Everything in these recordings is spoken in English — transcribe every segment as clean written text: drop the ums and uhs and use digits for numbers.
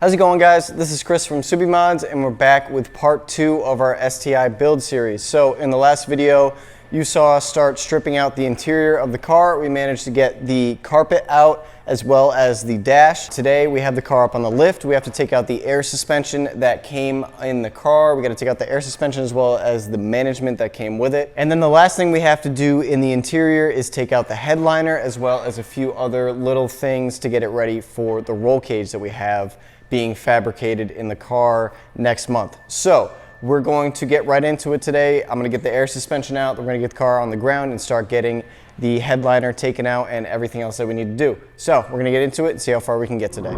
How's it going, guys? This is Chris from Subimods, and we're back with part 2 of our STI build series. So in the last video, you saw us start stripping out the interior of the car. We managed to get the carpet out as well as the dash. Today we have the car up on the lift. We have to take out the air suspension that came in the car. We got to take out the air suspension as well as the management that came with it. And then the last thing we have to do in the interior is take out the headliner as well as a few other little things to get it ready for the roll cage that we have being fabricated in the car next month. So we're going to get right into it today. I'm gonna get the air suspension out. We're gonna get the car on the ground and start getting the headliner taken out and everything else that we need to do. So we're gonna get into it and see how far we can get today.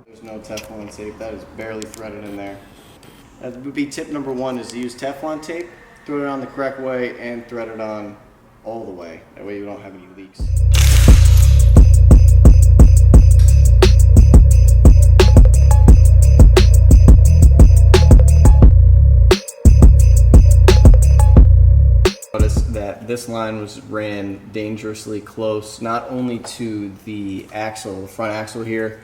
There's no Teflon tape. That is barely threaded in there. That would be tip number 1, is to use Teflon tape, thread it on the correct way, and thread it on all the way. That way you don't have any leaks. Notice that this line ran dangerously close, not only to the axle, the front axle here.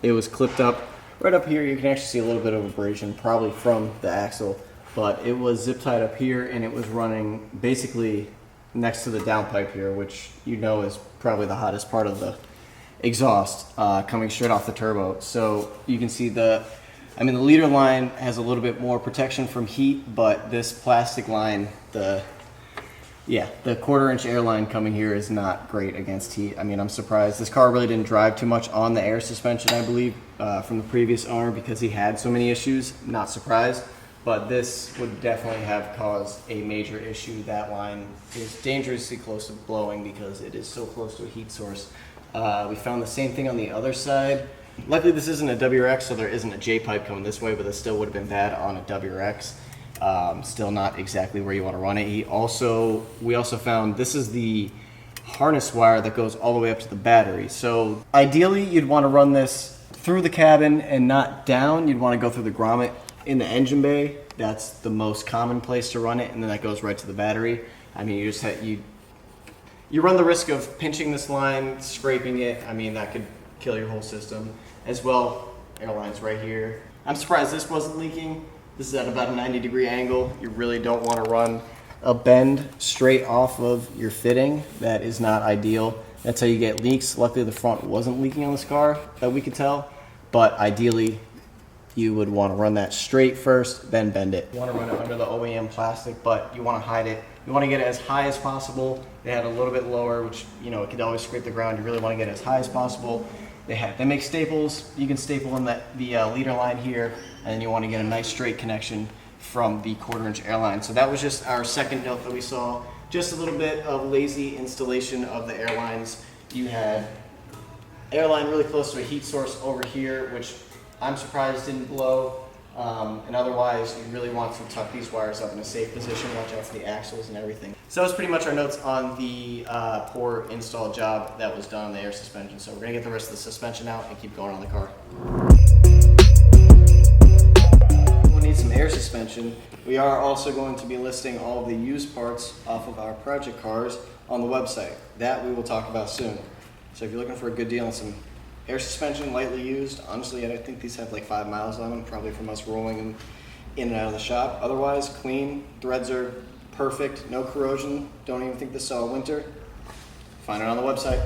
It was clipped up. Right up here, you can actually see a little bit of abrasion, probably from the axle, but it was zip tied up here, and it was running basically next to the downpipe here, which you know is probably the hottest part of the exhaust, coming straight off the turbo. So you can see the leader line has a little bit more protection from heat, but this plastic line, the 1/4 inch air line coming here is not great against heat. I mean, I'm surprised. This car really didn't drive too much on the air suspension, I believe, from the previous owner because he had so many issues. Not surprised, but this would definitely have caused a major issue. That line is dangerously close to blowing because it is so close to a heat source. We found the same thing on the other side. Luckily, this isn't a WRX, so there isn't a J-pipe coming this way, but this still would have been bad on a WRX. Still not exactly where you want to run it. We also found this is the harness wire that goes all the way up to the battery. So ideally you'd want to run this through the cabin and not down. You'd want to go through the grommet in the engine bay. That's the most common place to run it, and then that goes right to the battery. I mean, you run the risk of pinching this line, scraping it. I mean, that could kill your whole system as well. Airlines right here. I'm surprised this wasn't leaking. This is at about a 90-degree angle. You really don't want to run a bend straight off of your fitting. That is not ideal. That's how you get leaks. Luckily, the front wasn't leaking on this car that we could tell, but ideally, you would want to run that straight first, then bend it. You want to run it under the OEM plastic, but you want to hide it. You want to get it as high as possible. They had a little bit lower, which, you know, it could always scrape the ground. You really want to get it as high as possible. They make staples. You can staple in the leader line here, and you want to get a nice straight connection from the 1/4 inch airline. So that was just our second note that we saw. Just a little bit of lazy installation of the airlines. You had airline really close to a heat source over here, which I'm surprised didn't blow. And otherwise, you really want to tuck these wires up in a safe position, watch out for the axles and everything. So that was pretty much our notes on the poor install job that was done on the air suspension. So we're gonna get the rest of the suspension out and keep going on the car. We'll need some air suspension. We are also going to be listing all of the used parts off of our project cars on the website. That we will talk about soon. So if you're looking for a good deal on some air suspension, lightly used. Honestly, I think these have like 5 miles on them, probably from us rolling them in and out of the shop. Otherwise, clean. Threads are perfect. No corrosion. Don't even think this saw a winter. Find it on the website.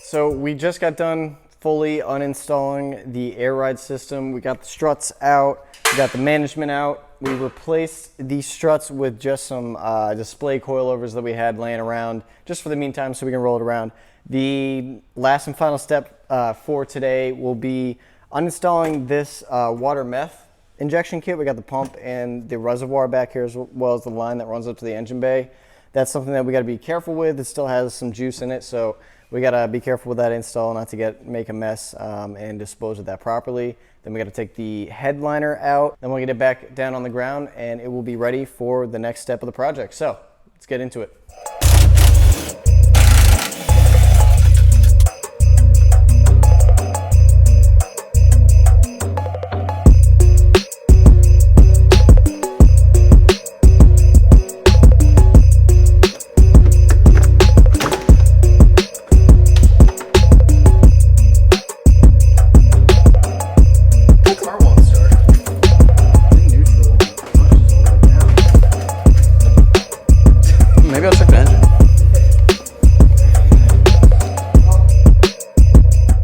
So we just got done fully uninstalling the air ride system. We got the struts out, we got the management out. We replaced the struts with just some display coilovers that we had laying around just for the meantime so we can roll it around. The last and final step for today will be uninstalling this water meth injection kit. We got the pump and the reservoir back here as well as the line that runs up to the engine bay. That's something that we got to be careful with. It still has some juice in it, so we gotta be careful with that install not to make a mess and dispose of that properly. Then we gotta take the headliner out, then we'll get it back down on the ground and it will be ready for the next step of the project. So let's get into it. Maybe I'll check the engine.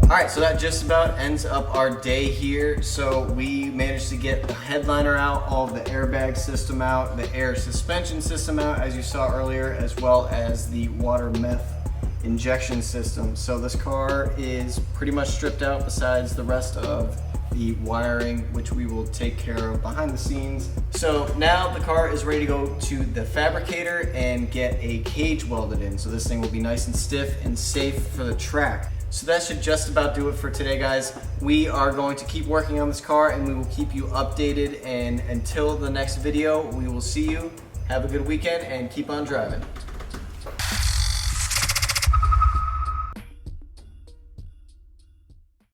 Alright, so that just about ends up our day here. So we managed to get the headliner out, all of the airbag system out, the air suspension system out, as you saw earlier, as well as the water meth injection system. So this car is pretty much stripped out besides the rest of the wiring, which we will take care of behind the scenes. So now the car is ready to go to the fabricator and get a cage welded in. So this thing will be nice and stiff and safe for the track. So that should just about do it for today, guys. We are going to keep working on this car and we will keep you updated. And until the next video, we will see you. Have a good weekend and keep on driving.